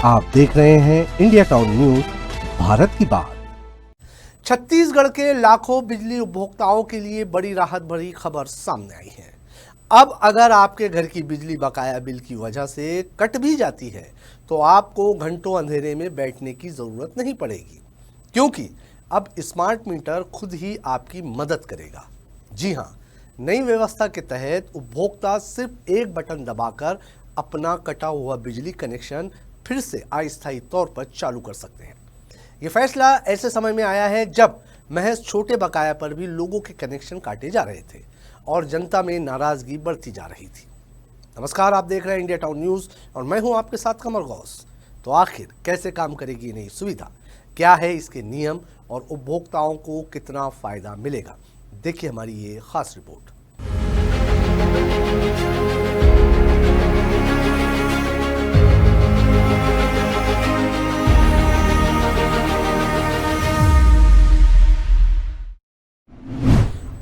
आप देख रहे हैं इंडिया टाउन न्यूज, भारत की बात। छत्तीसगढ़ के लाखों बिजली उपभोक्ताओं के लिए बड़ी राहत भरी खबर सामने आई है। अब अगर आपके घर की बिजली बकाया बिल की वजह से कट भी जाती है तो आपको घंटों अंधेरे में बैठने की जरूरत नहीं पड़ेगी, क्योंकि अब स्मार्ट मीटर खुद ही आपकी मदद करेगा। जी हाँ, नई व्यवस्था के तहत उपभोक्ता सिर्फ एक बटन दबाकर अपना कटा हुआ बिजली कनेक्शन फिर से अस्थायी तौर पर चालू कर सकते हैं। ये फैसला ऐसे समय में आया है जब महज छोटे बकाया पर भी लोगों के कनेक्शन काटे जा रहे थे और जनता में नाराजगी बढ़ती जा रही थी। नमस्कार, आप देख रहे हैं इंडिया टाउन न्यूज और मैं हूं आपके साथ कमर गौस। तो आखिर कैसे काम करेगी ये नई सुविधा, क्या है इसके नियम और उपभोक्ताओं को कितना फायदा मिलेगा, देखिए हमारी ये खास रिपोर्ट।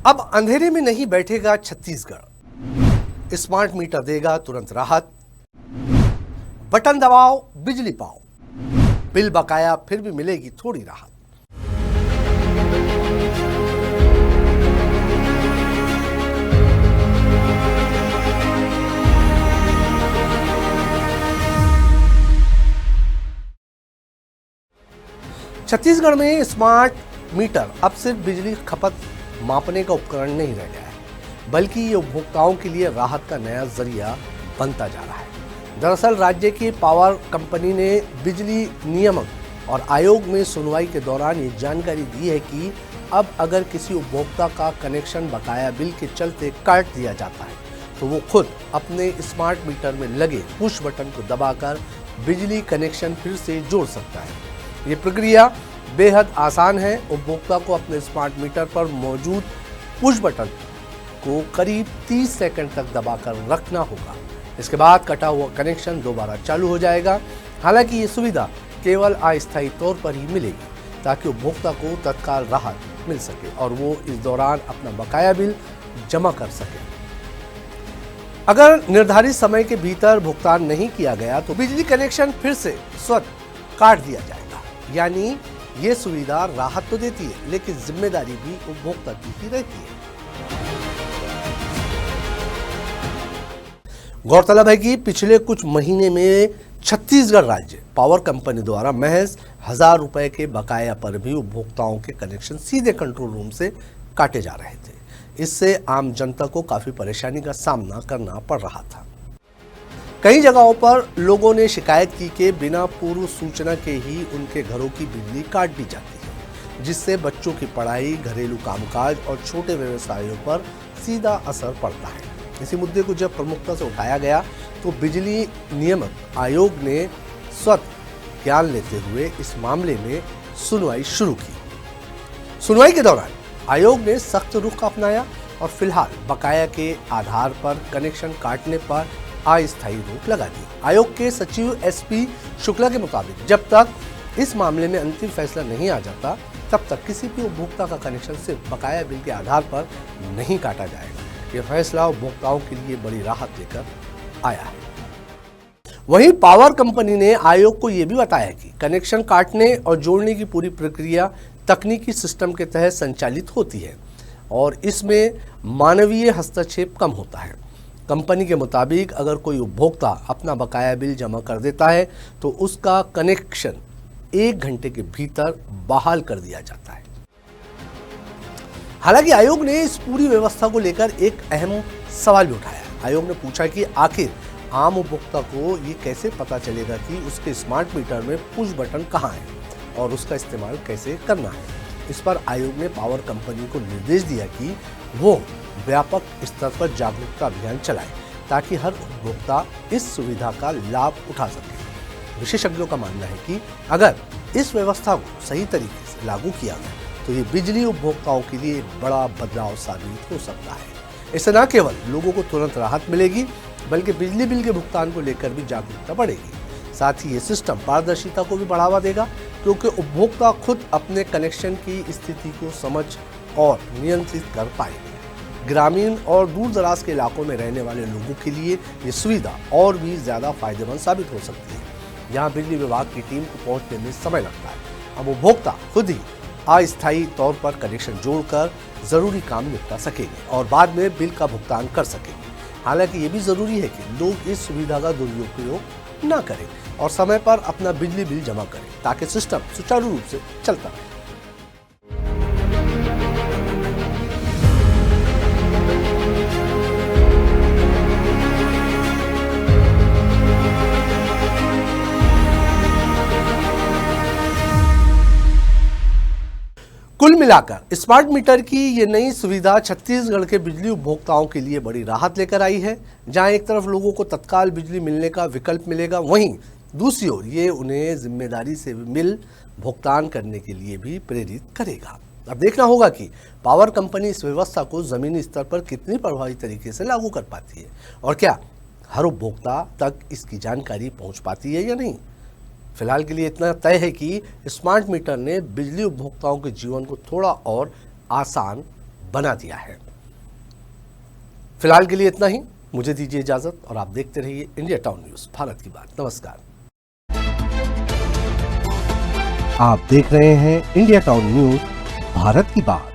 अब अंधेरे में नहीं बैठेगा छत्तीसगढ़, स्मार्ट मीटर देगा तुरंत राहत। बटन दबाओ, बिजली पाओ, बिल बकाया फिर भी मिलेगी थोड़ी राहत। छत्तीसगढ़ में स्मार्ट मीटर अब सिर्फ बिजली खपत मापने का उपकरण नहीं रह गया है, बल्कि ये उपभोक्ताओं के लिए राहत का नया जरिया बनता जा रहा है। दरअसल राज्य की पावर कंपनी ने बिजली नियामक और आयोग में सुनवाई के दौरान ये जानकारी दी है कि अब अगर किसी उपभोक्ता का कनेक्शन बकाया बिल के चलते काट दिया जाता है तो वो खुद अपने स्मार्ट मीटर में लगे पुश बटन को दबाकर बिजली कनेक्शन फिर से जोड़ सकता है। ये प्रक्रिया बेहद आसान है। उपभोक्ता को अपने स्मार्ट मीटर पर मौजूद पुश बटन को करीब 30 सेकंड तक दबाकर रखना होगा। इसके बाद कटा हुआ कनेक्शन दोबारा चालू हो जाएगा। हालांकि ये सुविधा केवल अस्थायी तौर पर ही मिलेगी ताकि उपभोक्ता को तत्काल राहत मिल सके और वो इस दौरान अपना बकाया बिल जमा कर सके। अगर निर्धारित समय के भीतर भुगतान नहीं किया गया तो बिजली कनेक्शन फिर से स्वतः काट दिया जाएगा। यानी ये सुविधा राहत तो देती है, लेकिन जिम्मेदारी भी उपभोक्ता की ही रहती है। गौरतलब है कि पिछले कुछ महीने में छत्तीसगढ़ राज्य पावर कंपनी द्वारा महज 1000 रुपए के बकाया पर भी उपभोक्ताओं के कनेक्शन सीधे कंट्रोल रूम से काटे जा रहे थे। इससे आम जनता को काफी परेशानी का सामना करना पड़ रहा था। कई जगहों पर लोगों ने शिकायत की कि बिना पूर्व सूचना के ही उनके घरों की बिजली काट दी जाती है, जिससे बच्चों की पढ़ाई, घरेलू कामकाज और छोटे व्यवसायों पर सीधा असर पड़ता है। इसी मुद्दे को जब प्रमुखता से उठाया गया तो बिजली नियामक आयोग ने स्वतः ज्ञान लेते हुए इस मामले में सुनवाई शुरू की। सुनवाई के दौरान आयोग ने सख्त रुख अपनाया और फिलहाल बकाया के आधार पर कनेक्शन काटने पर अस्थायी रोक लगा दी। आयोग के सचिव एसपी शुक्ला के मुताबिक जब तक इस मामले में अंतिम फैसला नहीं आ जाता तब तक किसी भी उपभोक्ता का कनेक्शन सिर्फ बकाया बिल के आधार पर नहीं काटा जाएगा। यह फैसला उपभोक्ताओं के लिए बड़ी राहत लेकर आया है। वहीं पावर कंपनी ने आयोग को यह भी बताया कि कनेक्शन काटने और जोड़ने की पूरी प्रक्रिया तकनीकी सिस्टम के तहत संचालित होती है और इसमें मानवीय हस्तक्षेप कम होता है। कंपनी के मुताबिक अगर कोई उपभोक्ता अपना बकाया बिल जमा कर देता है तो उसका कनेक्शन 1 घंटे के भीतर बहाल कर दिया जाता है। हालांकि आयोग ने इस पूरी व्यवस्था को लेकर एक अहम सवाल भी उठाया। आयोग ने पूछा कि आखिर आम उपभोक्ता को ये कैसे पता चलेगा कि उसके स्मार्ट मीटर में पुश बटन कहाँ है और उसका इस्तेमाल कैसे करना है। इस पर आयोग ने पावर कंपनी को निर्देश दिया कि वो व्यापक स्तर पर जागरूकता अभियान चलाए ताकि हर उपभोक्ता इस सुविधा का लाभ उठा सके। विशेषज्ञों का मानना है कि अगर इस व्यवस्था को सही तरीके से लागू किया गया तो ये बिजली उपभोक्ताओं के लिए एक बड़ा बदलाव साबित हो सकता है। इससे न केवल लोगों को तुरंत राहत मिलेगी बल्कि बिजली बिल के भुगतान को लेकर भी जागरूकता बढ़ेगी। साथ ही ये सिस्टम पारदर्शिता को भी बढ़ावा देगा, क्योंकि उपभोक्ता खुद अपने कनेक्शन की स्थिति को समझ और नियंत्रित कर पाएंगे। ग्रामीण और दूर दराज के इलाकों में रहने वाले लोगों के लिए ये सुविधा और भी ज़्यादा फायदेमंद साबित हो सकती है। यहाँ बिजली विभाग की टीम को पहुंचने में समय लगता है। अब उपभोक्ता खुद ही अस्थायी तौर पर कनेक्शन जोड़कर जरूरी काम निपटा सकेंगे और बाद में बिल का भुगतान कर सकेंगे। हालांकि ये भी जरूरी है कि लोग इस सुविधा का दुरुपयोग न करें और समय पर अपना बिजली बिल जमा करें ताकि सिस्टम सुचारू रूप से चलता रहे। कुल मिलाकर स्मार्ट मीटर की ये नई सुविधा छत्तीसगढ़ के बिजली उपभोक्ताओं के लिए बड़ी राहत लेकर आई है। जहां एक तरफ लोगों को तत्काल बिजली मिलने का विकल्प मिलेगा, वहीं दूसरी ओर ये उन्हें जिम्मेदारी से बिल भुगतान करने के लिए भी प्रेरित करेगा। अब देखना होगा कि पावर कंपनी इस व्यवस्था को जमीनी स्तर पर कितनी प्रभावी तरीके से लागू कर पाती है और क्या हर उपभोक्ता तक इसकी जानकारी पहुंच पाती है या नहीं। फिलहाल के लिए इतना तय है कि स्मार्ट मीटर ने बिजली उपभोक्ताओं के जीवन को थोड़ा और आसान बना दिया है। फिलहाल के लिए इतना ही, मुझे दीजिए इजाजत और आप देखते रहिए इंडिया टाउन न्यूज, भारत की बात। नमस्कार। आप देख रहे हैं इंडिया टाउन न्यूज, भारत की बात।